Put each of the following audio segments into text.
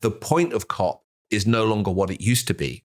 the point of COP is no longer what it used to be.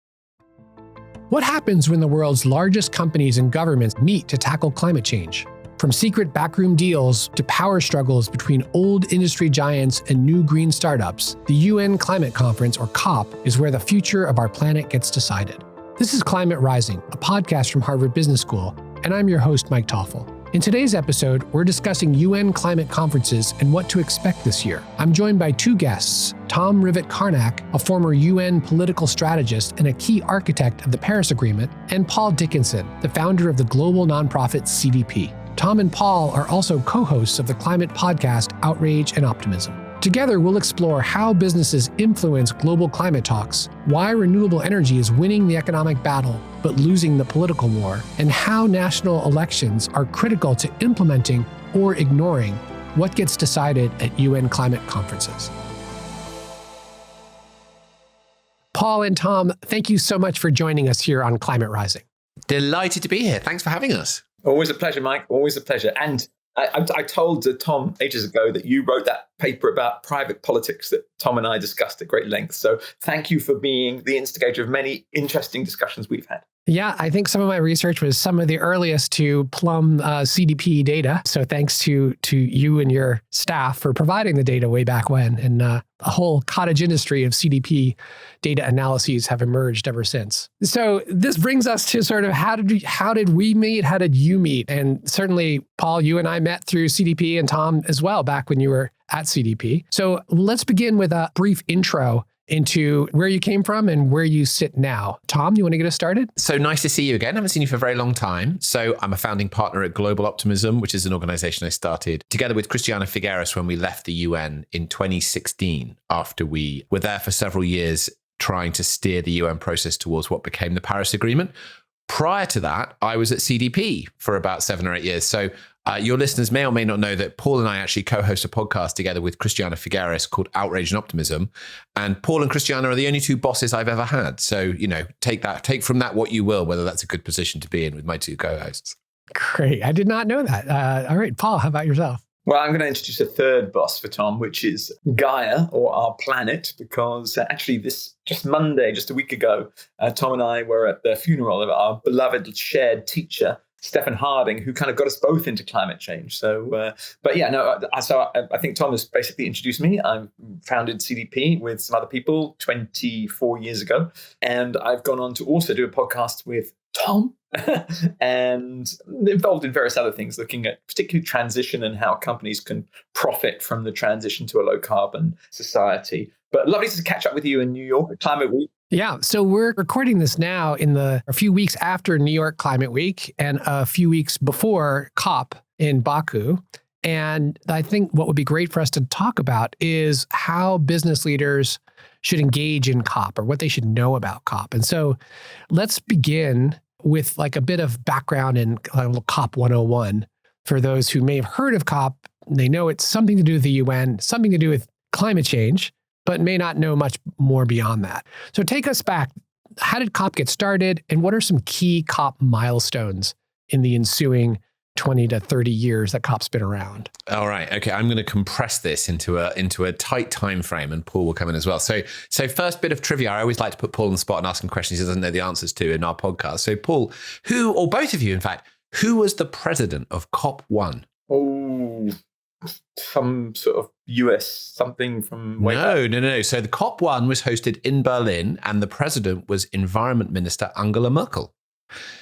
What happens when the world's largest companies and governments meet to tackle climate change? From secret backroom deals to power struggles between old industry giants and new green startups, the UN Climate Conference, or COP, is where the future of our planet gets decided. This is Climate Rising, a podcast from Harvard Business School, and I'm your host, Mike Toffel. In today's episode, we're discussing UN climate conferences and what to expect this year. I'm joined by two guests, Tom Rivett-Carnac, a former UN political strategist and a key architect of the Paris Agreement, and Paul Dickinson, the founder of the global nonprofit CDP. Tom and Paul are also co-hosts of the climate podcast Outrage and Optimism. Together, we'll explore how businesses influence global climate talks, why renewable energy is winning the economic battle but losing the political war, and how national elections are critical to implementing or ignoring what gets decided at UN climate conferences. Paul and Tom, thank you so much for joining us here on Climate Rising. Delighted to be here. Thanks for having us. Always a pleasure, Mike. Always a pleasure. And I told Tom ages ago that you wrote that paper about private politics that Tom and I discussed at great length. So thank you for being the instigator of many interesting discussions we've had. Yeah, I think some of my research was some of the earliest to plumb CDP data. So thanks to you and your staff for providing the data way back when. And a whole cottage industry of CDP data analyses have emerged ever since. So this brings us to sort of how did we meet? How did you meet? And certainly, Paul, you and I met through CDP, and Tom as well back when you were at CDP. So let's begin with a brief intro into where you came from and where you sit now. Tom, you want to get us started? So nice to see you again. I haven't seen you for a very long time. So I'm a founding partner at Global Optimism, which is an organization I started together with Christiana Figueres when we left the UN in 2016, after we were there for several years trying to steer the UN process towards what became the Paris Agreement. Prior to that, I was at CDP for about 7 or 8 years. So your listeners may or may not know that Paul and I actually co-host a podcast together with Christiana Figueres called Outrage and Optimism. And Paul and Christiana are the only two bosses I've ever had. So, take from that what you will, whether that's a good position to be in with my two co-hosts. Great. I did not know that. All right, Paul, how about yourself? Well, I'm going to introduce a third boss for Tom, which is Gaia, or our planet, because actually just Monday, just a week ago, Tom and I were at the funeral of our beloved shared teacher, Stephen Harding, who kind of got us both into climate change. So I think Tom has basically introduced me. I founded CDP with some other people 24 years ago, and I've gone on to also do a podcast with Tom and involved in various other things, looking at particularly transition and how companies can profit from the transition to a low carbon society. But lovely to catch up with you in New York at Climate Week. Yeah, so we're recording this now a few weeks after New York Climate Week and a few weeks before COP in Baku. And I think what would be great for us to talk about is how business leaders should engage in COP, or what they should know about COP. And so let's begin with like a bit of background in COP 101. For those who may have heard of COP, they know it's something to do with the UN, something to do with climate change, but may not know much more beyond that. So take us back. How did COP get started, and what are some key COP milestones in the ensuing 20 to 30 years that COP's been around? All right. Okay. I'm going to compress this into a tight time frame, and Paul will come in as well. So first bit of trivia. I always like to put Paul on the spot and ask him questions he doesn't know the answers to in our podcast. So Paul, who, or both of you, in fact, who was the president of COP 1? Oh, some sort of US something from way back. No. So the COP 1 was hosted in Berlin, and the president was Environment Minister Angela Merkel.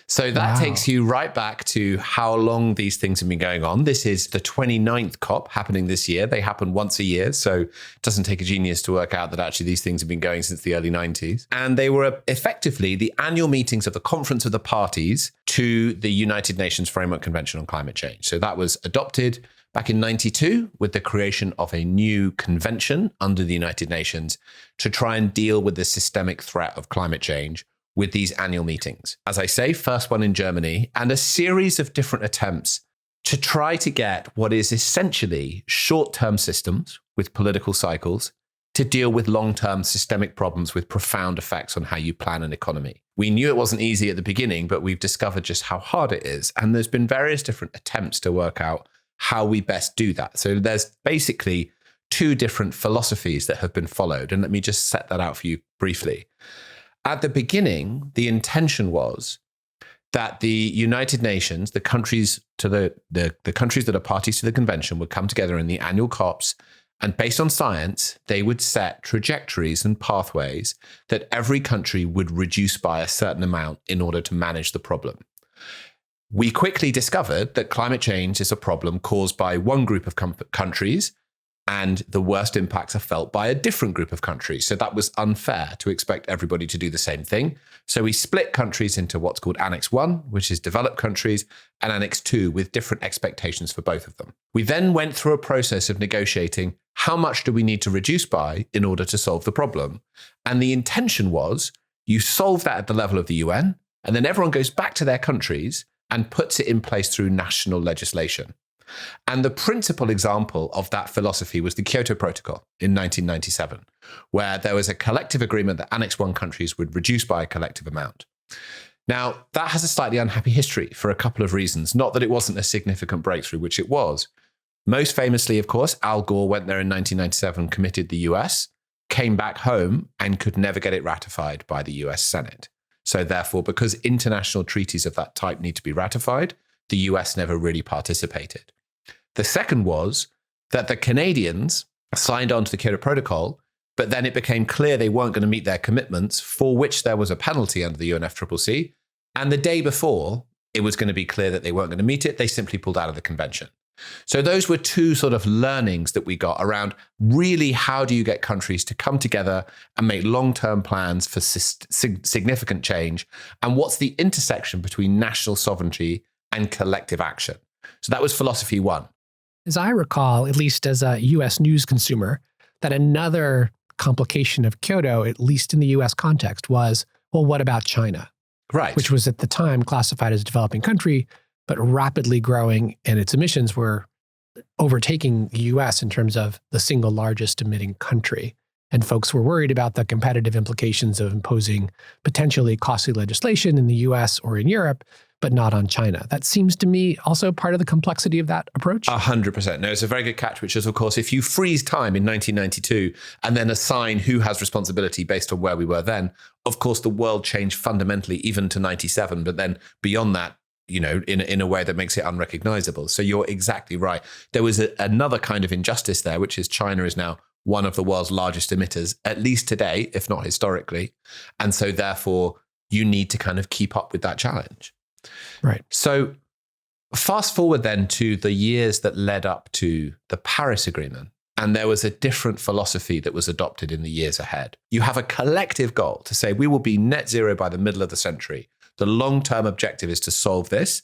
So that takes you right back to how long these things have been going on. This is the 29th COP happening this year. They happen once a year, so it doesn't take a genius to work out that actually these things have been going since the early 90s. And they were effectively the annual meetings of the Conference of the Parties to the United Nations Framework Convention on Climate Change. So that was adopted back in 92 with the creation of a new convention under the United Nations to try and deal with the systemic threat of climate change with these annual meetings. As I say, first one in Germany, and a series of different attempts to try to get what is essentially short-term systems with political cycles to deal with long-term systemic problems with profound effects on how you plan an economy. We knew it wasn't easy at the beginning, but we've discovered just how hard it is. And there's been various different attempts to work out how we best do that. So there's basically two different philosophies that have been followed. And let me just set that out for you briefly. At the beginning, the intention was that the United Nations, the countries the countries that are parties to the convention, would come together in the annual COPs, and based on science, they would set trajectories and pathways that every country would reduce by a certain amount in order to manage the problem. We quickly discovered that climate change is a problem caused by one group of countries, and the worst impacts are felt by a different group of countries. So that was unfair to expect everybody to do the same thing. So we split countries into what's called Annex 1, which is developed countries, and Annex 2 with different expectations for both of them. We then went through a process of negotiating how much do we need to reduce by in order to solve the problem. And the intention was you solve that at the level of the UN, and then everyone goes back to their countries and puts it in place through national legislation. And the principal example of that philosophy was the Kyoto Protocol in 1997, where there was a collective agreement that Annex 1 countries would reduce by a collective amount. Now, that has a slightly unhappy history for a couple of reasons. Not that it wasn't a significant breakthrough, which it was. Most famously, of course, Al Gore went there in 1997, committed the US, came back home, and could never get it ratified by the US Senate. So therefore, because international treaties of that type need to be ratified, the US never really participated. The second was that the Canadians signed on to the Kyoto Protocol, but then it became clear they weren't going to meet their commitments, for which there was a penalty under the UNFCCC. And the day before it was going to be clear that they weren't going to meet it, they simply pulled out of the convention. So those were two sort of learnings that we got around really how do you get countries to come together and make long-term plans for significant change, and what's the intersection between national sovereignty and collective action. So that was philosophy one. As I recall, at least as a US news consumer, that another complication of Kyoto, at least in the US context, was, well, what about China? Right. Which was at the time classified as a developing country, but rapidly growing, and its emissions were overtaking the US in terms of the single largest emitting country. And folks were worried about the competitive implications of imposing potentially costly legislation in the US or in Europe, but not on China. That seems to me also part of the complexity of that approach. 100%. No, it's a very good catch, which is, of course, if you freeze time in 1992 and then assign who has responsibility based on where we were then, of course, the world changed fundamentally even to 97. But then beyond that, you know, in a way that makes it unrecognizable. So you're exactly right. There was another kind of injustice there, which is China is now one of the world's largest emitters, at least today, if not historically. And so therefore, you need to kind of keep up with that challenge. Right. So fast forward then to the years that led up to the Paris Agreement, and there was a different philosophy that was adopted in the years ahead. You have a collective goal to say we will be net zero by the middle of the century. The long-term objective is to solve this,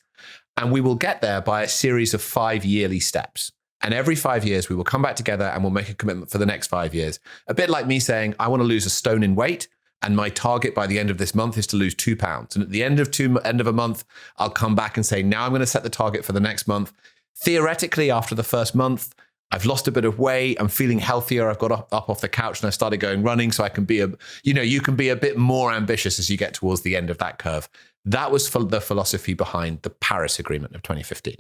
and we will get there by a series of 5 yearly steps. And every 5 years, we will come back together and we'll make a commitment for the next 5 years. A bit like me saying, I want to lose a stone in weight, and my target by the end of this month is to lose 2 pounds. And at the end of a month, I'll come back and say, now I'm going to set the target for the next month. Theoretically, after the first month, I've lost a bit of weight. I'm feeling healthier. I've got up off the couch and I started going running. So I can be you can be a bit more ambitious as you get towards the end of that curve. That was the philosophy behind the Paris Agreement of 2015.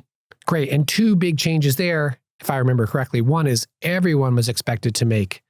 Great. And two big changes there, if I remember correctly. One is everyone was expected to make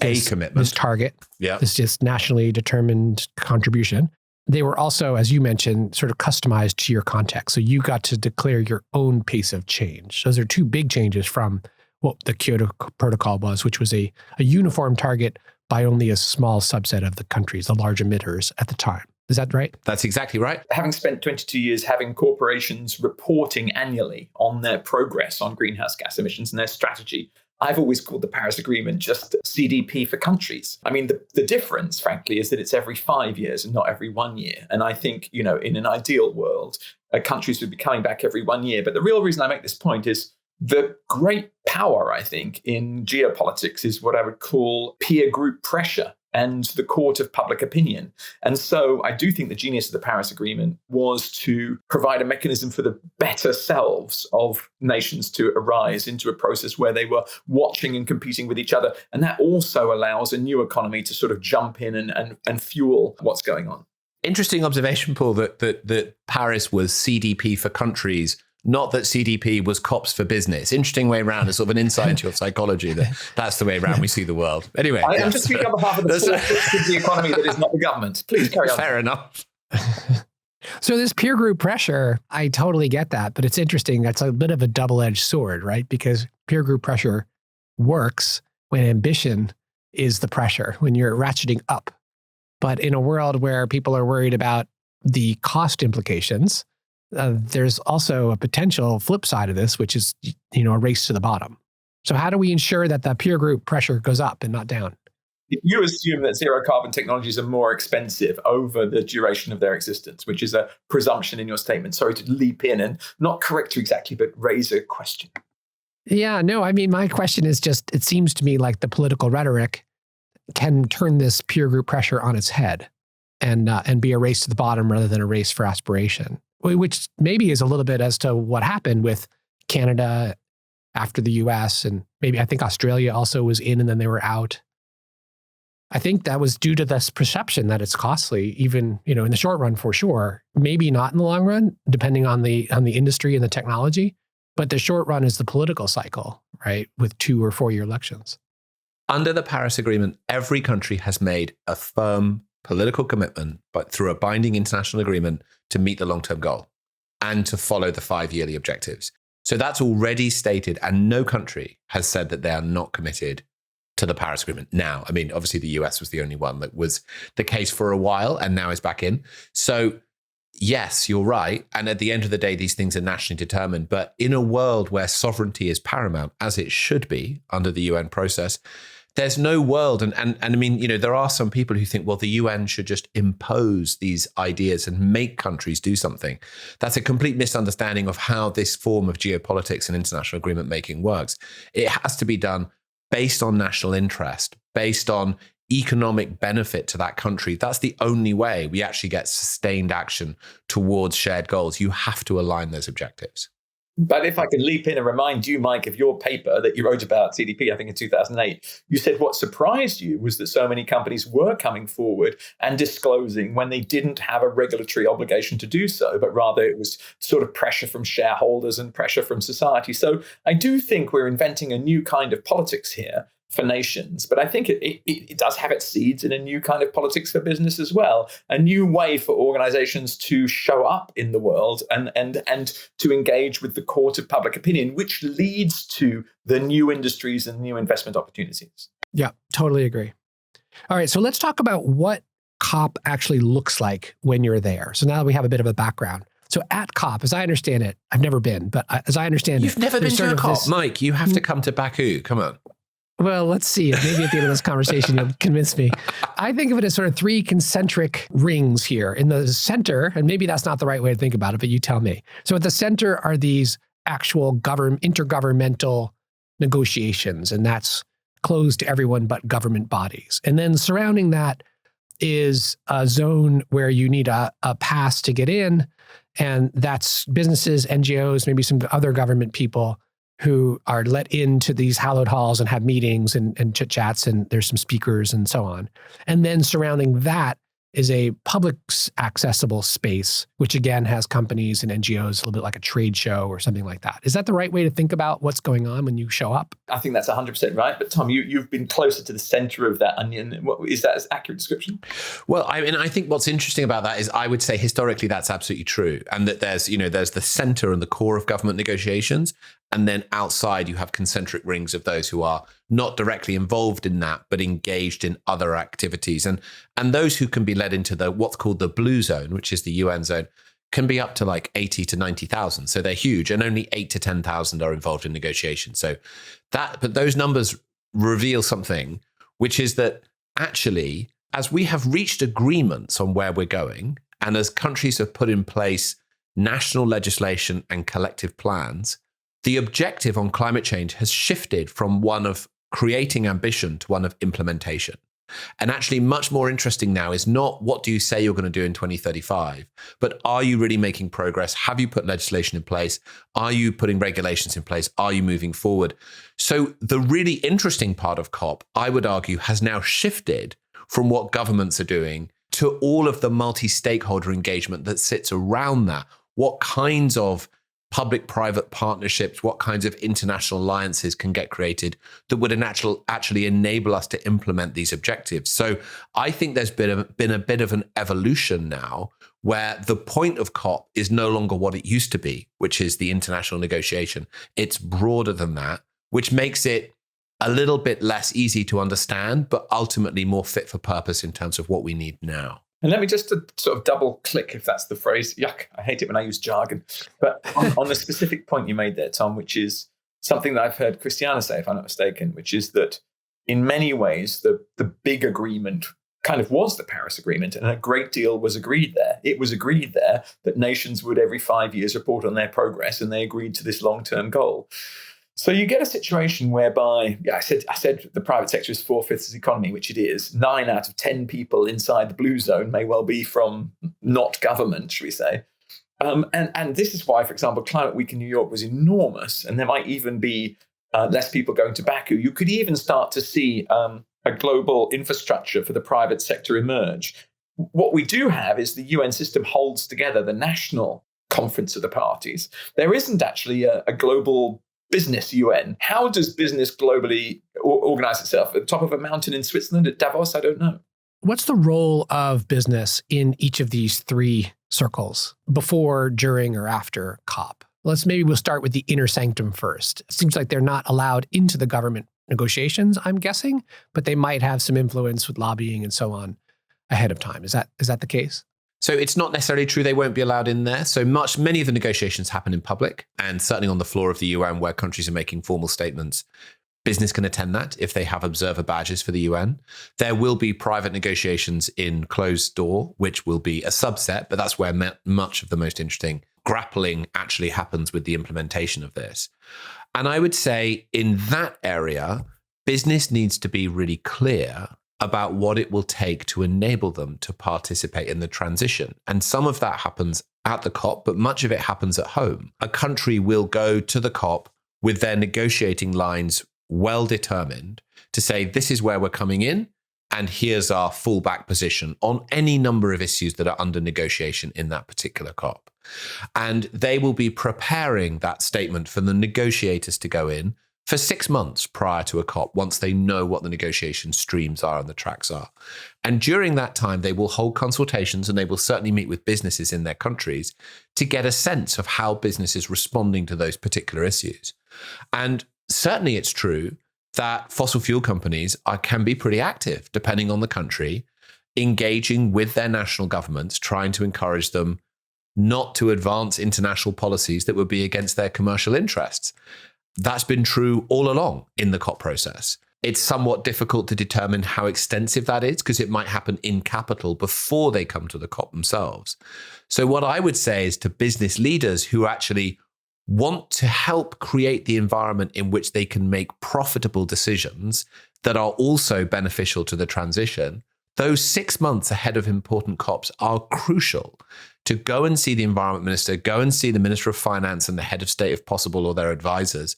a commitment, this target, this just nationally determined contribution. They were also, as you mentioned, sort of customized to your context. So you got to declare your own pace of change. Those are two big changes from what the Kyoto Protocol was, which was a uniform target by only a small subset of the countries, the large emitters at the time. Is that right? That's exactly right. Having spent 22 years having corporations reporting annually on their progress on greenhouse gas emissions and their strategy, I've always called the Paris Agreement just CDP for countries. I mean, the difference, frankly, is that it's every 5 years and not every 1 year. And I think, in an ideal world, countries would be coming back every 1 year. But the real reason I make this point is the great power, I think, in geopolitics is what I would call peer group pressure and the court of public opinion. And so I do think the genius of the Paris Agreement was to provide a mechanism for the better selves of nations to arise into a process where they were watching and competing with each other. And that also allows a new economy to sort of jump in and fuel what's going on. Interesting observation, Paul, that Paris was CDP for countries not that CDP was cops for business. Interesting way around. It's sort of an insight into your psychology. That's the way around we see the world. Anyway. I'm just speaking on behalf of the of the economy that is not the government. Please carry on. Fair enough. So this peer group pressure, I totally get that, but it's interesting. That's a bit of a double-edged sword, right? Because peer group pressure works when ambition is the pressure, when you're ratcheting up. But in a world where people are worried about the cost implications, there's also a potential flip side of this, which is, a race to the bottom. So how do we ensure that the peer group pressure goes up and not down? You assume that zero carbon technologies are more expensive over the duration of their existence, which is a presumption in your statement. Sorry to leap in and not correct you exactly, but raise a question. Yeah, no, I mean, my question is just, it seems to me like the political rhetoric can turn this peer group pressure on its head and be a race to the bottom rather than a race for aspiration, which maybe is a little bit as to what happened with Canada after the US, and maybe I think Australia also was in and then they were out. I think that was due to this perception that it's costly, even, in the short run for sure, maybe not in the long run, depending on the industry and the technology. But the short run is the political cycle, right? With 2 or 4 year elections. Under the Paris Agreement, every country has made a firm political commitment, but through a binding international agreement, to meet the long-term goal and to follow the 5-yearly objectives. So that's already stated, and no country has said that they are not committed to the Paris Agreement now. I mean, obviously the US was the only one that was the case for a while and now is back in. So yes, you're right. And at the end of the day, these things are nationally determined. But in a world where sovereignty is paramount, as it should be under the UN process, there's no world. And I mean, there are some people who think, well, the UN should just impose these ideas and make countries do something. That's a complete misunderstanding of how this form of geopolitics and international agreement making works. It has to be done based on national interest, based on economic benefit to that country. That's the only way we actually get sustained action towards shared goals. You have to align those objectives. But if I could leap in and remind you, Mike, of your paper that you wrote about CDP, I think in 2008, you said what surprised you was that so many companies were coming forward and disclosing when they didn't have a regulatory obligation to do so, but rather it was sort of pressure from shareholders and pressure from society. So I do think we're inventing a new kind of politics here for nations, but I think it does have its seeds in a new kind of politics for business as well, a new way for organizations to show up in the world and to engage with the court of public opinion, which leads to the new industries and new investment opportunities. Yeah, totally agree. All right, so let's talk about what COP actually looks like when you're there. So now that we have a bit of a background. So at COP, as I understand it, I've never been, but as I understand You've never been to a COP, Mike. You have to come to Baku. Come on. Well, let's see. Maybe at the end of this conversation, you'll convince me. I think of it as sort of 3 concentric rings here. In the center, and maybe that's not the right way to think about it, but you tell me. So at the center are these actual intergovernmental negotiations, and that's closed to everyone but government bodies. And then surrounding that is a zone where you need a pass to get in, and that's businesses, NGOs, maybe some other government people who are let into these hallowed halls and have meetings and chit-chats, and there's some speakers and so on. And then surrounding that is a public accessible space, which again has companies and NGOs, a little bit like a trade show or something like that. Is that the right way to think about what's going on when you show up? I think that's 100% right. But Tom, you've been closer to the center of that onion. Is that an accurate description? Well, I mean, I think what's interesting about that is I would say historically that's absolutely true. And that there's the center and the core of government negotiations. And then outside you have concentric rings of those who are not directly involved in that, but engaged in other activities. And those who can be led into what's called the blue zone, which is the UN zone, can be up to like 80 to 90,000. So they're huge, and only 8 to 10,000 are involved in negotiations. But those numbers reveal something, which is that actually, as we have reached agreements on where we're going, and as countries have put in place national legislation and collective plans, the objective on climate change has shifted from one of creating ambition to one of implementation. And actually much more interesting now is not what do you say you're going to do in 2035, but are you really making progress? Have you put legislation in place? Are you putting regulations in place? Are you moving forward? So the really interesting part of COP, I would argue, has now shifted from what governments are doing to all of the multi-stakeholder engagement that sits around that. What kinds of public-private partnerships, what kinds of international alliances can get created that would actually enable us to implement these objectives. So I think there's been a bit of an evolution now where the point of COP is no longer what it used to be, which is the international negotiation. It's broader than that, which makes it a little bit less easy to understand, but ultimately more fit for purpose in terms of what we need now. And let me just sort of double click, if that's the phrase. Yuck, I hate it when I use jargon. But on the specific point you made there, Tom, which is something that I've heard Christiana say, if I'm not mistaken, which is that in many ways, the big agreement kind of was the Paris Agreement, and a great deal was agreed there. It was agreed there that nations would every 5 years report on their progress, and they agreed to this long-term goal. So you get a situation whereby, I said the private sector is 4/5 of the economy, which it is. 9 out of 10 people inside the blue zone may well be from not government, should we say. And this is why, for example, Climate Week in New York was enormous, and there might even be less people going to Baku. You could even start to see a global infrastructure for the private sector emerge. What we do have is the UN system holds together the national conference of the parties. There isn't actually a global business UN. How does business globally organize itself? At the top of a mountain in Switzerland at Davos? I don't know. What's the role of business in each of these three circles, before, during, or after COP? We'll start with the inner sanctum first. It seems like they're not allowed into the government negotiations, I'm guessing, but they might have some influence with lobbying and so on ahead of time. Is that the case? So it's not necessarily true they won't be allowed in there. So many of the negotiations happen in public, and certainly on the floor of the UN where countries are making formal statements. Business can attend that if they have observer badges for the UN. There will be private negotiations in closed door, which will be a subset, but that's where much of the most interesting grappling actually happens with the implementation of this. And I would say in that area, business needs to be really clear about what it will take to enable them to participate in the transition. And some of that happens at the COP, but much of it happens at home. A country will go to the COP with their negotiating lines well determined to say, this is where we're coming in, and here's our fallback position on any number of issues that are under negotiation in that particular COP. And they will be preparing that statement for the negotiators to go in for 6 months prior to a COP, once they know what the negotiation streams are and the tracks are. And during that time, they will hold consultations, and they will certainly meet with businesses in their countries to get a sense of how business is responding to those particular issues. And certainly it's true that fossil fuel companies can be pretty active, depending on the country, engaging with their national governments, trying to encourage them not to advance international policies that would be against their commercial interests. That's been true all along in the COP process. It's somewhat difficult to determine how extensive that is, because it might happen in capital before they come to the COP themselves. So what I would say is to business leaders who actually want to help create the environment in which they can make profitable decisions that are also beneficial to the transition, those 6 months ahead of important COPs are crucial to go and see the environment minister, go and see the minister of finance and the head of state if possible, or their advisors,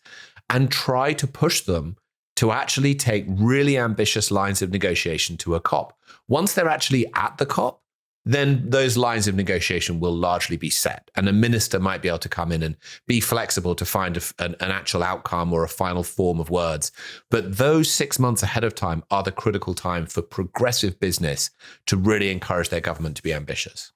and try to push them to actually take really ambitious lines of negotiation to a COP. Once they're actually at the COP, then those lines of negotiation will largely be set. And a minister might be able to come in and be flexible to find an actual outcome or a final form of words. But those 6 months ahead of time are the critical time for progressive business to really encourage their government to be ambitious.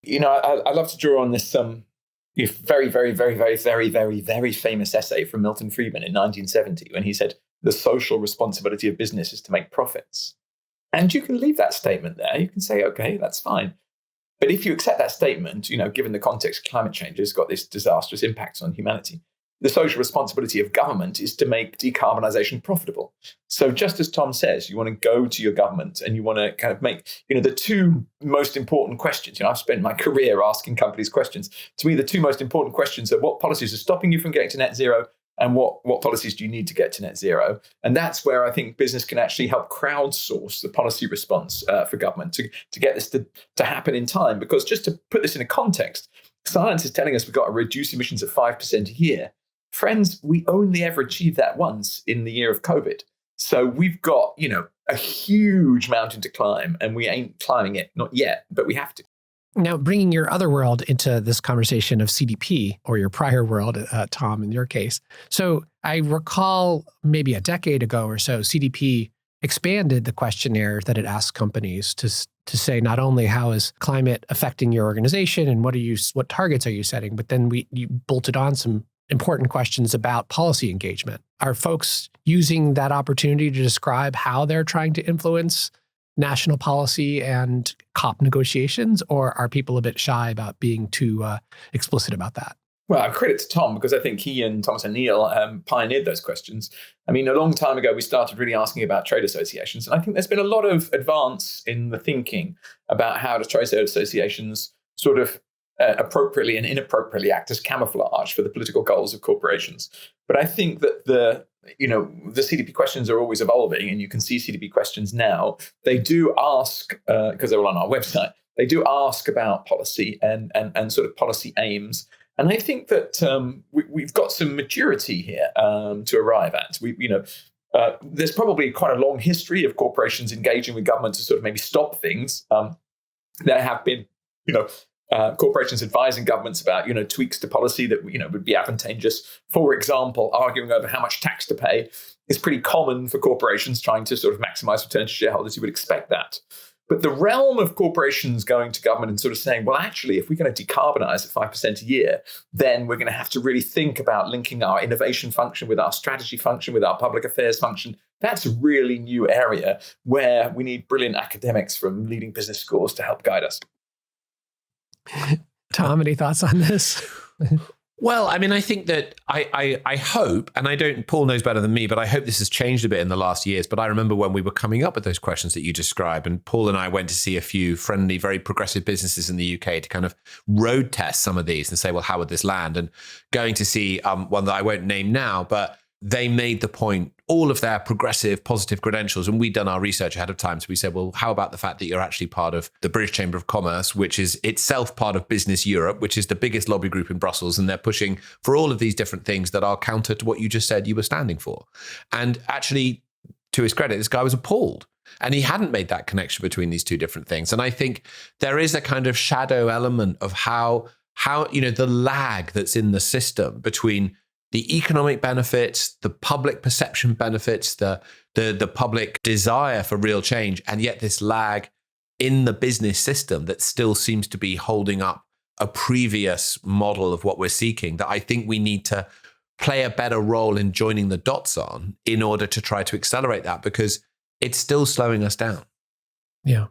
You know, I love to draw on this very, very, very, very, very, very, very famous essay from Milton Friedman in 1970, when he said, the social responsibility of business is to make profits. And you can leave that statement there. You can say, okay, that's fine. But if you accept that statement, given the context of climate change has got this disastrous impact on humanity, the social responsibility of government is to make decarbonisation profitable. So just as Tom says, you want to go to your government and you want to kind of make, the two most important questions. I've spent my career asking companies questions. To me, the two most important questions are what policies are stopping you from getting to net zero, and what policies do you need to get to net zero? And that's where I think business can actually help crowdsource the policy response for government to get this to happen in time. Because just to put this in a context, science is telling us we've got to reduce emissions of 5% a year. Friends, we only ever achieved that once in the year of COVID. So we've got, a huge mountain to climb, and we ain't climbing it, not yet, but we have to. Now, bringing your other world into this conversation of CDP, or your prior world, Tom, in your case. So I recall maybe a decade ago or so, CDP expanded the questionnaire that it asked companies to say not only how is climate affecting your organization and what targets are you setting, but then you bolted on some important questions about policy engagement. Are folks using that opportunity to describe how they're trying to influence national policy and COP negotiations, or are people a bit shy about being too explicit about that? Well, credit to Tom, because I think he and Thomas O'Neill pioneered those questions. I mean, a long time ago, we started really asking about trade associations. And I think there's been a lot of advance in the thinking about how trade associations sort of appropriately and inappropriately act as camouflage for the political goals of corporations. But I think that the CDP questions are always evolving, and you can see CDP questions now. They do ask, because they're all on our website, they do ask about policy and sort of policy aims. And I think that we've got some maturity here to arrive at. There's probably quite a long history of corporations engaging with government to sort of maybe stop things. There have been, corporations advising governments about, tweaks to policy that, would be advantageous. For example, arguing over how much tax to pay is pretty common for corporations trying to sort of maximize return to shareholders. You would expect that. But the realm of corporations going to government and sort of saying, well, actually, if we're going to decarbonize at 5% a year, then we're going to have to really think about linking our innovation function with our strategy function, with our public affairs function. That's a really new area where we need brilliant academics from leading business schools to help guide us. Tom, any thoughts on this? Well, I mean, I think that I hope, and Paul knows better than me, but I hope this has changed a bit in the last years. But I remember when we were coming up with those questions that you describe, and Paul and I went to see a few friendly, very progressive businesses in the UK to kind of road test some of these and say, well, how would this land? And going to see one that I won't name now, but they made the point, all of their progressive, positive credentials, and we'd done our research ahead of time. So we said, well, how about the fact that you're actually part of the British Chamber of Commerce, which is itself part of Business Europe, which is the biggest lobby group in Brussels, and they're pushing for all of these different things that are counter to what you just said you were standing for. And actually, to his credit, this guy was appalled. And he hadn't made that connection between these two different things. And I think there is a kind of shadow element of how the lag that's in the system between the economic benefits, the public perception benefits, the public desire for real change, and yet this lag in the business system that still seems to be holding up a previous model of what we're seeking, that I think we need to play a better role in joining the dots on in order to try to accelerate that, because it's still slowing us down. Yeah.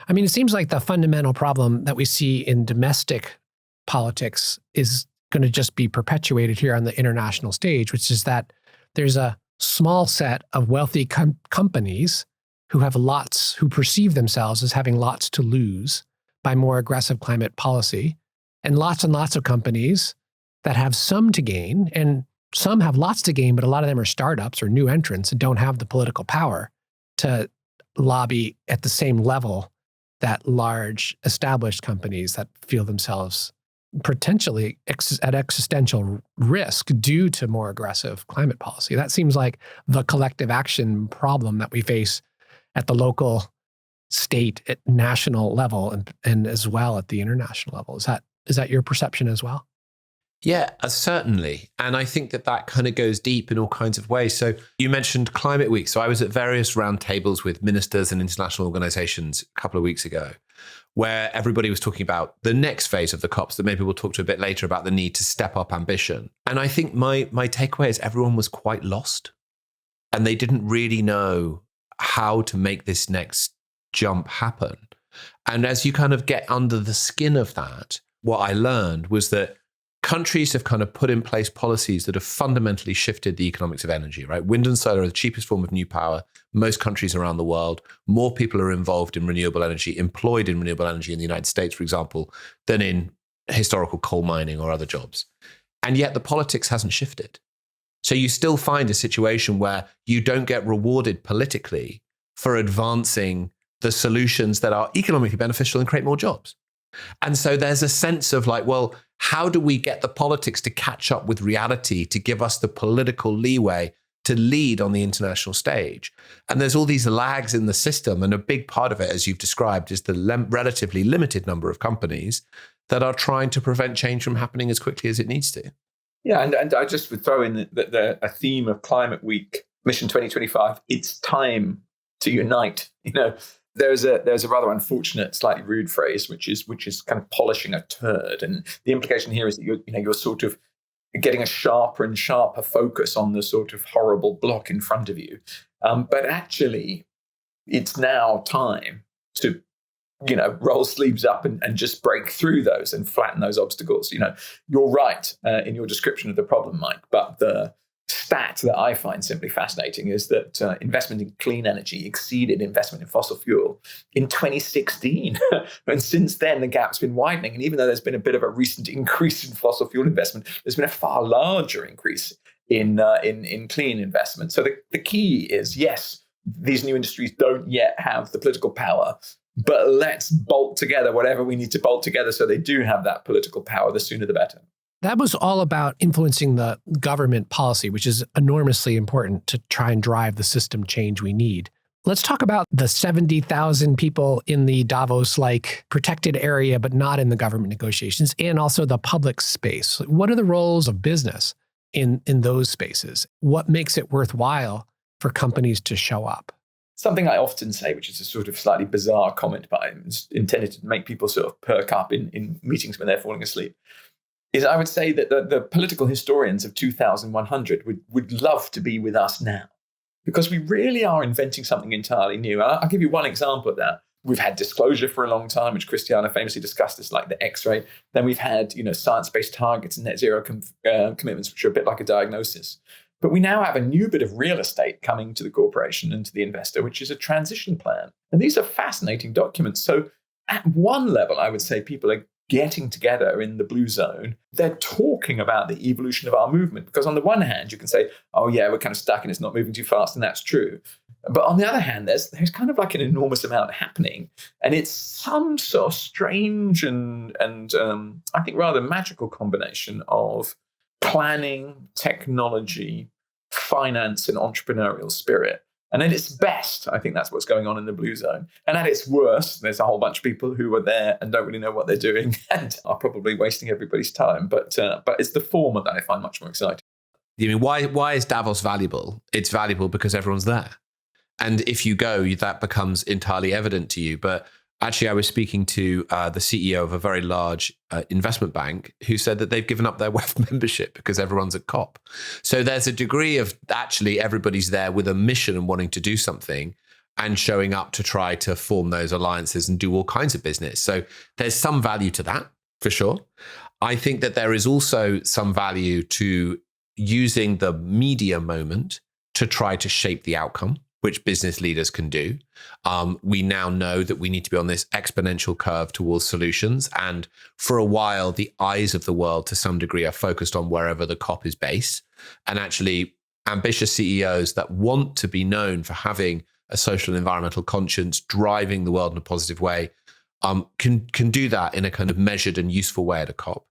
I mean, it seems like the fundamental problem that we see in domestic politics is going to just be perpetuated here on the international stage, which is that there's a small set of wealthy companies who perceive themselves as having lots to lose by more aggressive climate policy, and lots of companies that have some to gain, and some have lots to gain, but a lot of them are startups or new entrants and don't have the political power to lobby at the same level that large established companies that feel themselves potentially at existential risk due to more aggressive climate policy. That seems like the collective action problem that we face at the local, state, at national level, and as well at the international level. Is that your perception as well? Yeah, certainly. And I think that kind of goes deep in all kinds of ways. So you mentioned Climate Week. So I was at various roundtables with ministers and international organizations a couple of weeks ago, where everybody was talking about the next phase of the COPs that maybe we'll talk to a bit later about the need to step up ambition. And I think my takeaway is everyone was quite lost, and they didn't really know how to make this next jump happen. And as you kind of get under the skin of that, what I learned was that countries have kind of put in place policies that have fundamentally shifted the economics of energy, right? Wind and solar are the cheapest form of new power. Most countries around the world, more people are involved in renewable energy, employed in renewable energy in the United States, for example, than in historical coal mining or other jobs. And yet the politics hasn't shifted. So you still find a situation where you don't get rewarded politically for advancing the solutions that are economically beneficial and create more jobs. And so there's a sense of like, well, how do we get the politics to catch up with reality, to give us the political leeway to lead on the international stage. And there's all these lags in the system. And a big part of it, as you've described, is the relatively limited number of companies that are trying to prevent change from happening as quickly as it needs to. Yeah, and I just would throw in a theme of Climate Week, Mission 2025. It's time to unite. There's a rather unfortunate, slightly rude phrase, which is kind of polishing a turd, and the implication here is that you're sort of getting a sharper and sharper focus on the sort of horrible block in front of you. But actually, it's now time to, roll sleeves up and just break through those and flatten those obstacles. You're right in your description of the problem, Mike, but the stat that I find simply fascinating is that investment in clean energy exceeded investment in fossil fuel in 2016. And since then, the gap's been widening. And even though there's been a bit of a recent increase in fossil fuel investment, there's been a far larger increase in clean investment. So the key is, yes, these new industries don't yet have the political power, but let's bolt together whatever we need to bolt together so they do have that political power. The sooner the better. That was all about influencing the government policy, which is enormously important to try and drive the system change we need. Let's talk about the 70,000 people in the Davos-like protected area, but not in the government negotiations, and also the public space. What are the roles of business in those spaces? What makes it worthwhile for companies to show up? Something I often say, which is a sort of slightly bizarre comment, but it's intended to make people sort of perk up in meetings when they're falling asleep, is I would say that the political historians of 2100 would love to be with us now, because we really are inventing something entirely new. I'll give you one example of that. We've had disclosure for a long time, which Christiana famously discussed as like the X-ray. Then we've had, science-based targets and net zero commitments, which are a bit like a diagnosis. But we now have a new bit of real estate coming to the corporation and to the investor, which is a transition plan. And these are fascinating documents. So at one level, I would say people are getting together in the blue zone. They're talking about the evolution of our movement. Because on the one hand, you can say, oh yeah, we're kind of stuck and it's not moving too fast. And that's true. But on the other hand, there's kind of like an enormous amount happening. And it's some sort of strange and I think rather magical combination of planning, technology, finance, and entrepreneurial spirit. And at its best, I think that's what's going on in the blue zone. And at its worst, there's a whole bunch of people who are there and don't really know what they're doing and are probably wasting everybody's time. But it's the former that I find much more exciting. You mean, why is Davos valuable? It's valuable because everyone's there. And if you go, that becomes entirely evident to you. But actually, I was speaking to the CEO of a very large investment bank who said that they've given up their WEF membership because everyone's at COP. So there's a degree of actually everybody's there with a mission and wanting to do something and showing up to try to form those alliances and do all kinds of business. So there's some value to that, for sure. I think that there is also some value to using the media moment to try to shape the outcome, which business leaders can do. We now know that we need to be on this exponential curve towards solutions. And for a while, the eyes of the world to some degree are focused on wherever the COP is based. And actually, ambitious CEOs that want to be known for having a social and environmental conscience, driving the world in a positive way, can do that in a kind of measured and useful way at a COP.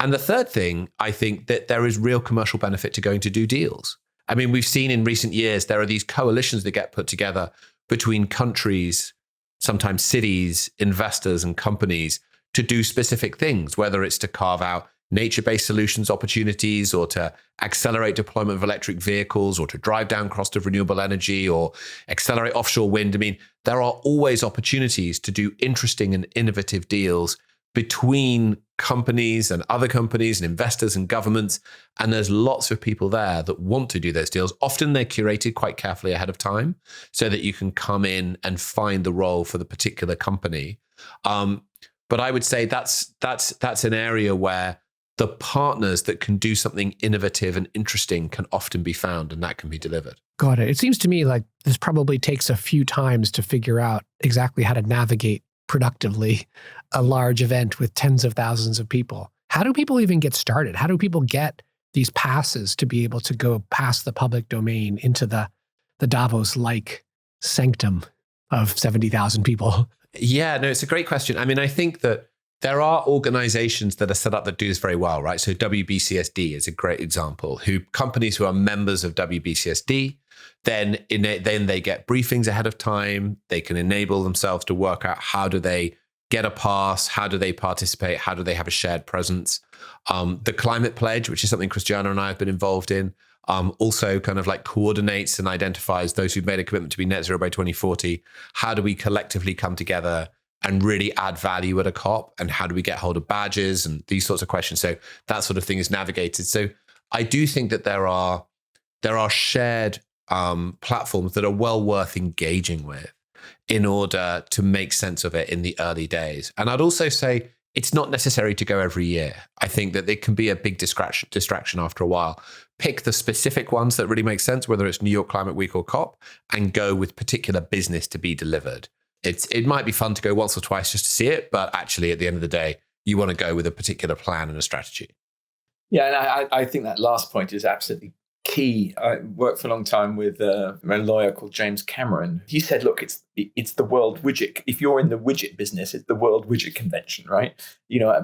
And the third thing, I think that there is real commercial benefit to going to do deals. I mean, we've seen in recent years, there are these coalitions that get put together between countries, sometimes cities, investors and companies to do specific things, whether it's to carve out nature-based solutions opportunities or to accelerate deployment of electric vehicles or to drive down cost of renewable energy or accelerate offshore wind. I mean, there are always opportunities to do interesting and innovative deals between companies and other companies and investors and governments. And there's lots of people there that want to do those deals. Often they're curated quite carefully ahead of time so that you can come in and find the role for the particular company. But I would say that's an area where the partners that can do something innovative and interesting can often be found, and that can be delivered. Got it. It seems to me like this probably takes a few times to figure out exactly how to navigate productively a large event with tens of thousands of people. How do people even get started? How do people get these passes to be able to go past the public domain into the Davos-like sanctum of 70,000 people? Yeah, no, it's a great question. I mean, I think that There are organizations that are set up that do this very well, right? So WBCSD is a great example. Companies who are members of WBCSD, then they get briefings ahead of time. They can enable themselves to work out how do they get a pass, how do they participate, how do they have a shared presence. The Climate Pledge, which is something Christiana and I have been involved in, also kind of like coordinates and identifies those who've made a commitment to be net zero by 2040. How do we collectively come together and really add value at a COP, and how do we get hold of badges and these sorts of questions? So that sort of thing is navigated. So I do think that there are shared platforms that are well worth engaging with in order to make sense of it in the early days. And I'd also say it's not necessary to go every year. I think that it can be a big distraction after a while. Pick the specific ones that really make sense, whether it's New York Climate Week or COP, and go with particular business to be delivered. It might be fun to go once or twice just to see it, but actually at the end of the day, you want to go with a particular plan and a strategy. Yeah, and I think that last point is absolutely key. I worked for a long time with a lawyer called James Cameron. He said, look, it's the World Widget. If you're in the widget business, it's the World Widget Convention, right?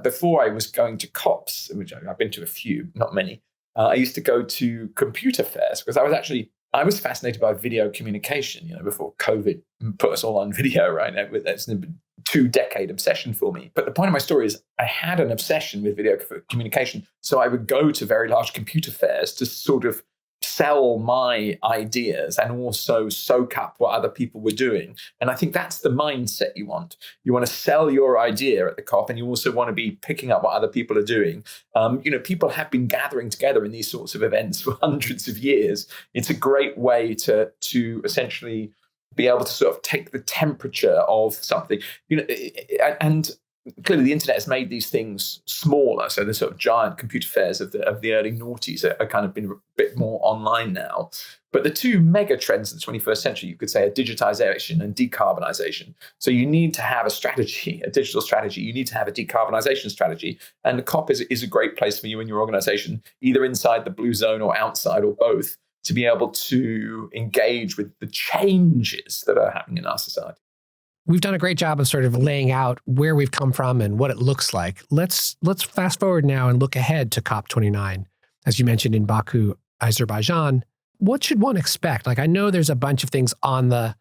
Before I was going to COPs, which I've been to a few, not many, I used to go to computer fairs because I was fascinated by video communication, before COVID put us all on video, right? That's a 2-decade obsession for me. But the point of my story is I had an obsession with video communication. So I would go to very large computer fairs to sort of sell my ideas and also soak up what other people were doing. And I think that's the mindset you want. You want to sell your idea at the COP, and you also want to be picking up what other people are doing. People have been gathering together in these sorts of events for hundreds of years. It's a great way to essentially be able to sort of take the temperature of something, and clearly the internet has made these things smaller. So the sort of giant computer fairs of the early noughties are kind of been a bit more online now. But the two mega trends of the 21st century, you could say, are digitization and decarbonization. So you need to have a strategy, a digital strategy. You need to have a decarbonization strategy. And the COP is a great place for you and your organization, either inside the blue zone or outside or both, to be able to engage with the changes that are happening in our society. We've done a great job of sort of laying out where we've come from and what it looks like. Let's fast forward now and look ahead to COP29. As you mentioned, in Baku, Azerbaijan, what should one expect? Like, I know there's a bunch of things on the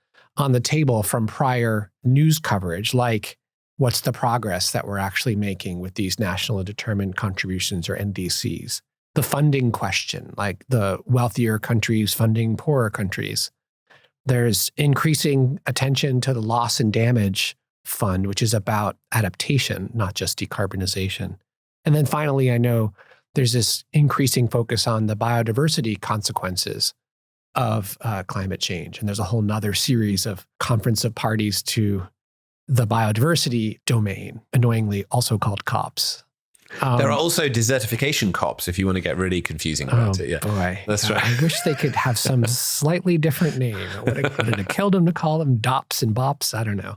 table from prior news coverage, like what's the progress that we're actually making with these nationally determined contributions, or NDCs? The funding question, like the wealthier countries funding poorer countries. There's increasing attention to the loss and damage fund, which is about adaptation, not just decarbonization. And then finally, I know there's this increasing focus on the biodiversity consequences of climate change. And there's a whole nother series of conference of parties to the biodiversity domain, annoyingly also called COPs. There are also desertification COPs, if you want to get really confusing about it. Yeah, boy. That's right. I wish they could have some slightly different name. Would it have killed them to call them DOPs and BOPs? I don't know.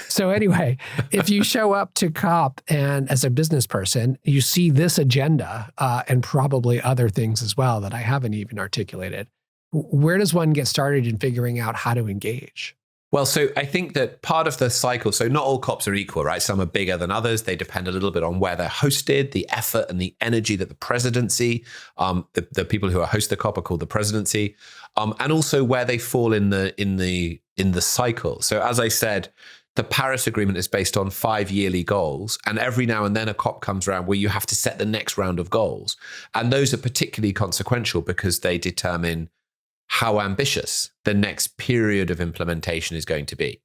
So anyway, if you show up to COP and as a business person, you see this agenda and probably other things as well that I haven't even articulated, where does one get started in figuring out how to engage? Well, so I think that part of the cycle, so not all COPs are equal, right? Some are bigger than others. They depend a little bit on where they're hosted, the effort and the energy that the presidency, the people who host the COP are called the presidency, and also where they fall in the cycle. So as I said, the Paris Agreement is based on 5 yearly goals, and every now and then a COP comes around where you have to set the next round of goals. And those are particularly consequential because they determine how ambitious the next period of implementation is going to be.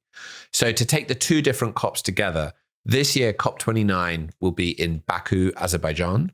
So to take the two different COPs together, this year COP29 will be in Baku, Azerbaijan,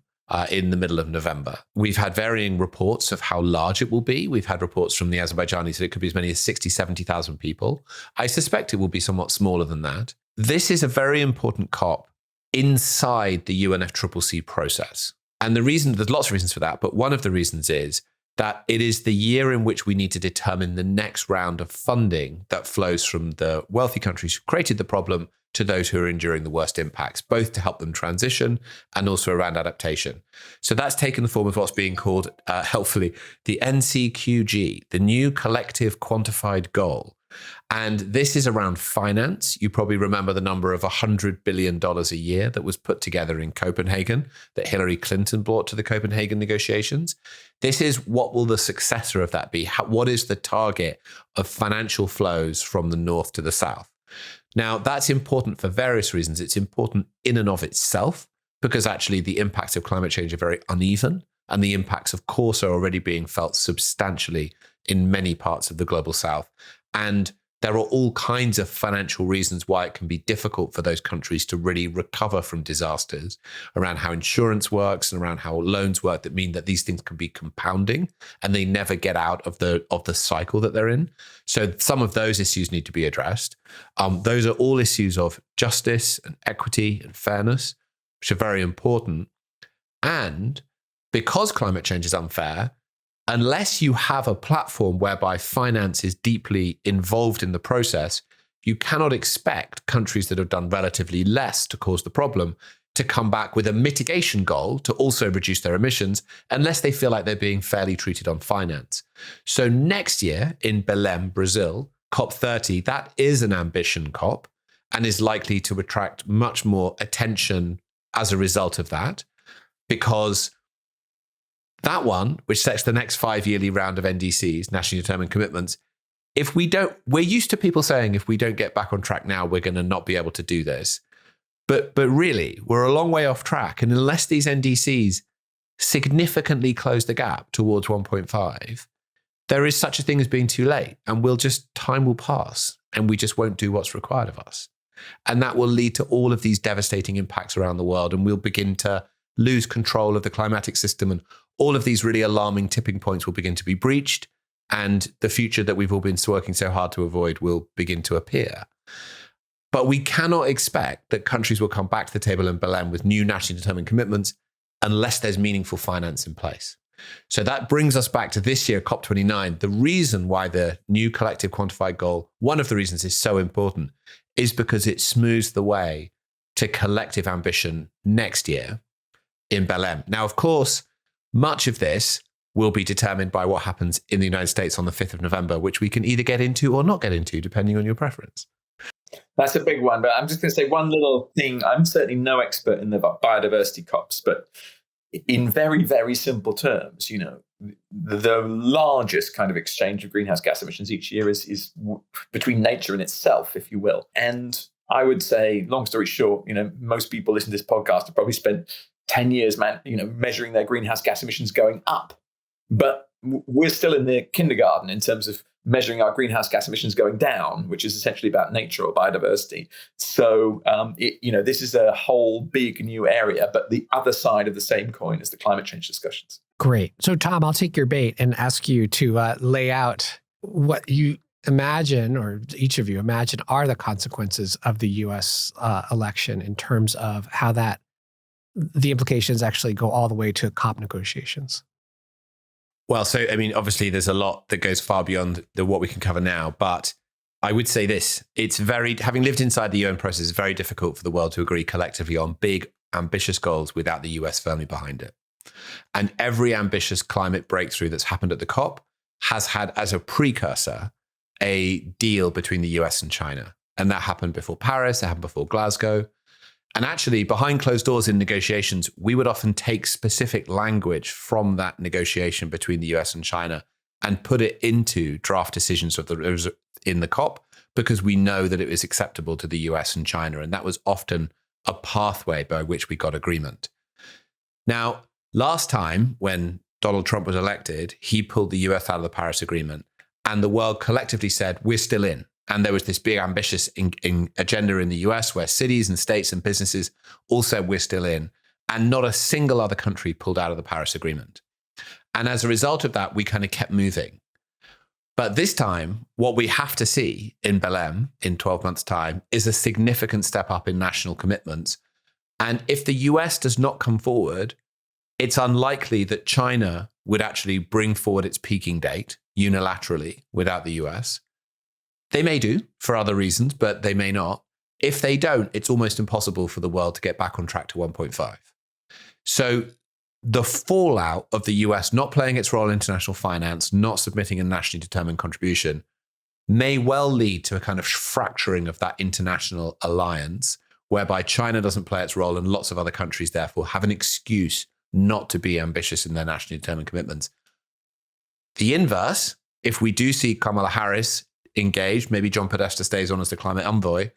in the middle of November. We've had varying reports of how large it will be. We've had reports from the Azerbaijanis that it could be as many as 60, 70,000 people. I suspect it will be somewhat smaller than that. This is a very important COP inside the UNFCCC process. And there's lots of reasons for that, but one of the reasons is that it is the year in which we need to determine the next round of funding that flows from the wealthy countries who created the problem to those who are enduring the worst impacts, both to help them transition and also around adaptation. So that's taken the form of what's being called, helpfully, the NCQG, the new collective quantified goal, And this is around finance. You probably remember the number of $100 billion a year that was put together in Copenhagen that Hillary Clinton brought to the Copenhagen negotiations. This is what will the successor of that be? What is the target of financial flows from the north to the south? Now, that's important for various reasons. It's important in and of itself, because actually the impacts of climate change are very uneven, and the impacts, of course, are already being felt substantially in many parts of the global south. And there are all kinds of financial reasons why it can be difficult for those countries to really recover from disasters, around how insurance works and around how loans work, that mean that these things can be compounding and they never get out of the cycle that they're in. So some of those issues need to be addressed. Those are all issues of justice and equity and fairness, which are very important. And because climate change is unfair, unless you have a platform whereby finance is deeply involved in the process, you cannot expect countries that have done relatively less to cause the problem to come back with a mitigation goal to also reduce their emissions, unless they feel like they're being fairly treated on finance. So next year in Belém, Brazil, COP30, that is an ambition COP and is likely to attract much more attention as a result of that, because that one, which sets the next 5-yearly round of NDCs, nationally determined commitments, we're used to people saying, if we don't get back on track now, we're going to not be able to do this. But really, we're a long way off track. And unless these NDCs significantly close the gap towards 1.5, there is such a thing as being too late. And time will pass and we just won't do what's required of us. And that will lead to all of these devastating impacts around the world. And we'll begin to lose control of the climatic system, and all of these really alarming tipping points will begin to be breached, and the future that we've all been working so hard to avoid will begin to appear. But we cannot expect that countries will come back to the table in Belém with new nationally determined commitments unless there's meaningful finance in place. So that brings us back to this year, COP29. The reason why the new collective quantified goal, one of the reasons is so important, is because it smooths the way to collective ambition next year in Belém. Now, of course, much of this will be determined by what happens in the United States on the 5th of November, which we can either get into or not get into, depending on your preference. That's a big one, but I'm just going to say one little thing. I'm certainly no expert in the biodiversity COPs, but in very, very simple terms, the largest kind of exchange of greenhouse gas emissions each year is between nature and itself, if you will. And I would say, long story short, most people listening to this podcast have probably spent 10 years, measuring their greenhouse gas emissions going up. But we're still in the kindergarten in terms of measuring our greenhouse gas emissions going down, which is essentially about nature or biodiversity. So, this is a whole big new area, but the other side of the same coin is the climate change discussions. Great. So, Tom, I'll take your bait and ask you to lay out what you imagine, or each of you imagine, are the consequences of the U.S. Election in terms of how the implications actually go all the way to COP negotiations. Well, so, obviously there's a lot that goes far beyond what we can cover now, but I would say this, having lived inside the UN process, it's very difficult for the world to agree collectively on big, ambitious goals without the US firmly behind it. And every ambitious climate breakthrough that's happened at the COP has had as a precursor a deal between the US and China. And that happened before Paris, it happened before Glasgow. And actually, behind closed doors in negotiations, we would often take specific language from that negotiation between the US and China and put it into draft decisions in the COP, because we know that it was acceptable to the US and China. And that was often a pathway by which we got agreement. Now, last time when Donald Trump was elected, he pulled the US out of the Paris Agreement, and the world collectively said, we're still in. And there was this big ambitious agenda in the US where cities and states and businesses all said we're still in. And not a single other country pulled out of the Paris Agreement. And as a result of that, we kind of kept moving. But this time, what we have to see in Belém in 12 months' time is a significant step up in national commitments. And if the US does not come forward, it's unlikely that China would actually bring forward its peaking date unilaterally without the US. They may do for other reasons, but they may not. If they don't, it's almost impossible for the world to get back on track to 1.5. So the fallout of the US not playing its role in international finance, not submitting a nationally determined contribution, may well lead to a kind of fracturing of that international alliance, whereby China doesn't play its role and lots of other countries therefore have an excuse not to be ambitious in their nationally determined commitments. The inverse, if we do see Kamala Harris engaged, maybe John Podesta stays on as the climate envoy,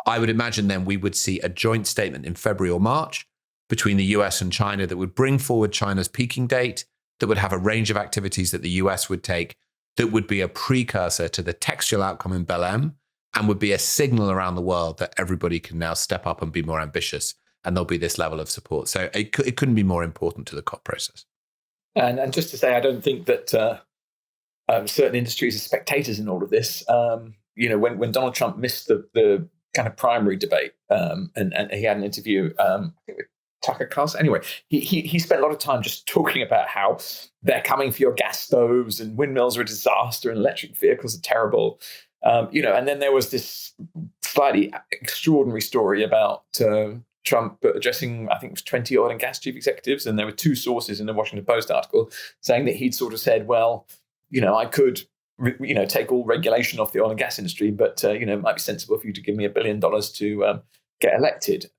I would imagine then we would see a joint statement in February or March between the US and China that would bring forward China's peaking date, that would have a range of activities that the US would take, that would be a precursor to the textual outcome in Belém, and would be a signal around the world that everybody can now step up and be more ambitious, and there'll be this level of support. So it couldn't be more important to the COP process. And just to say, I don't think that certain industries are spectators in all of this. When Donald Trump missed the kind of primary debate, and he had an interview, I think with Tucker Carlson. Anyway, he spent a lot of time just talking about how they're coming for your gas stoves and windmills are a disaster and electric vehicles are terrible. And then there was this slightly extraordinary story about Trump addressing, I think it was 20 oil and gas chief executives. And there were two sources in the Washington Post article saying that he'd sort of said, well, I could, take all regulation off the oil and gas industry, but, it might be sensible for you to give me $1 billion to get elected.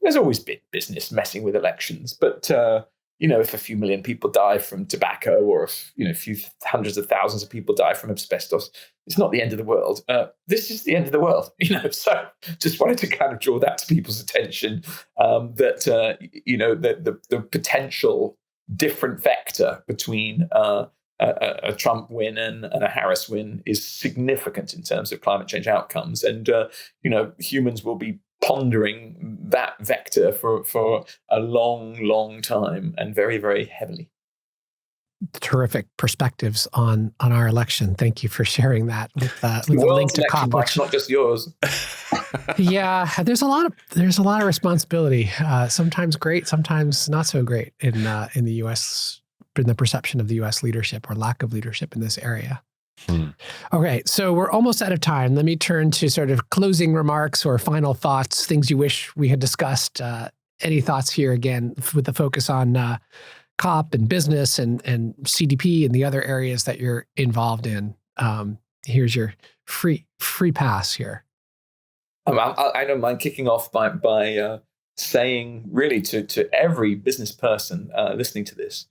There's always been business messing with elections, but, if a few million people die from tobacco or if, a few hundreds of thousands of people die from asbestos, it's not the end of the world. This is the end of the world, so just wanted to kind of draw that to people's attention, that the potential different vector between a Trump win and a Harris win is significant in terms of climate change outcomes. And, humans will be pondering that vector for a long, long time and very, very heavily. Terrific perspectives on our election. Thank you for sharing that with the link to COP. It's not just yours. Yeah, there's a lot of responsibility. Sometimes great, sometimes not so great in the U.S. in the perception of the U.S. leadership or lack of leadership in this area. Okay, so we're almost out of time. Let me turn to sort of closing remarks or final thoughts, things you wish we had discussed. Any thoughts here, again, with the focus on COP and business and CDP and the other areas that you're involved in? Here's your free pass here. I don't mind kicking off by saying really to every business person listening to this,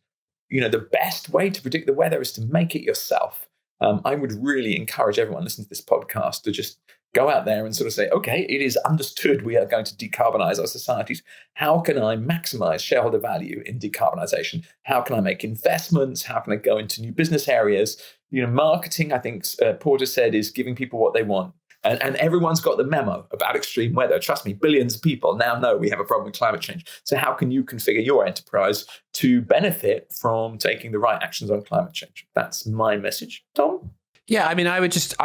the best way to predict the weather is to make it yourself. I would really encourage everyone listening to this podcast to just go out there and sort of say, okay, it is understood we are going to decarbonize our societies. How can I maximize shareholder value in decarbonization? How can I make investments? How can I go into new business areas? Marketing, I think Porter said, is giving people what they want. And everyone's got the memo about extreme weather. Trust me, billions of people now know we have a problem with climate change. So how can you configure your enterprise to benefit from taking the right actions on climate change? That's my message. Tom? Yeah, I mean, I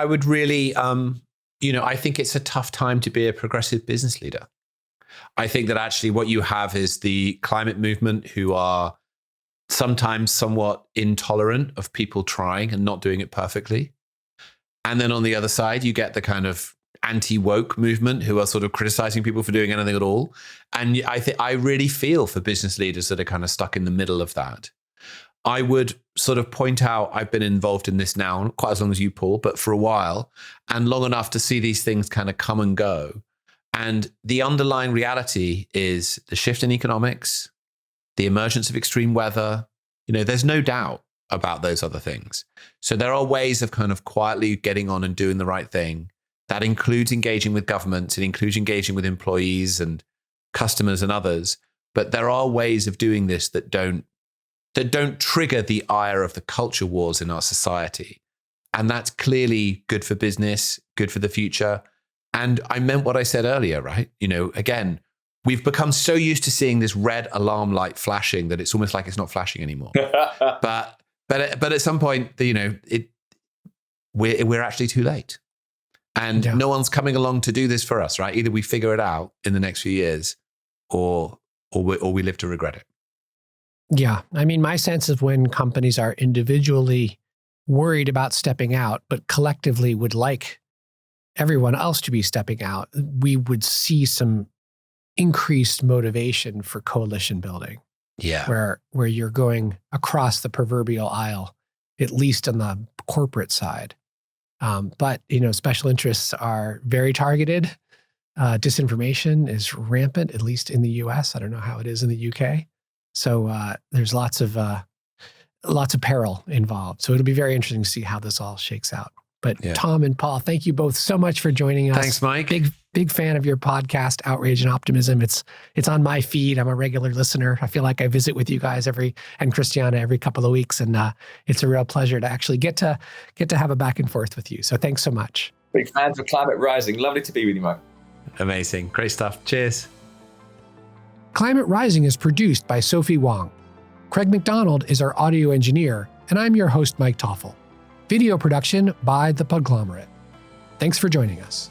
would really, I think it's a tough time to be a progressive business leader. I think that actually what you have is the climate movement who are sometimes somewhat intolerant of people trying and not doing it perfectly. And then on the other side, you get the kind of anti-woke movement who are sort of criticizing people for doing anything at all. And I really feel for business leaders that are kind of stuck in the middle of that. I would sort of point out, I've been involved in this now, not quite as long as you, Paul, but for a while, and long enough to see these things kind of come and go. And the underlying reality is the shift in economics, the emergence of extreme weather. There's no doubt about those other things. So there are ways of kind of quietly getting on and doing the right thing. That includes engaging with governments, it includes engaging with employees and customers and others. But there are ways of doing this that don't trigger the ire of the culture wars in our society. And that's clearly good for business, good for the future. And I meant what I said earlier, right? Again, we've become so used to seeing this red alarm light flashing that it's almost like it's not flashing anymore. But at some point, we're actually too late. And no one's coming along to do this for us, right? Either we figure it out in the next few years or we live to regret it. Yeah. I mean, my sense is when companies are individually worried about stepping out, but collectively would like everyone else to be stepping out, we would see some increased motivation for coalition building. Yeah. Where you're going across the proverbial aisle, at least on the corporate side. But special interests are very targeted. Disinformation is rampant, at least in the US. I don't know how it is in the UK. So there's lots of peril involved. So it'll be very interesting to see how this all shakes out. But Tom and Paul, thank you both so much for joining us. Thanks, Mike. Big fan of your podcast, Outrage and Optimism. It's on my feed. I'm a regular listener. I feel like I visit with you guys and Christiana every couple of weeks, and it's a real pleasure to actually get to have a back and forth with you. So thanks so much. Big fans of Climate Rising. Lovely to be with you, Mike. Amazing. Great stuff. Cheers. Climate Rising is produced by Sophie Wong. Craig McDonald is our audio engineer, and I'm your host, Mike Toffel. Video production by The Podglomerate. Thanks for joining us.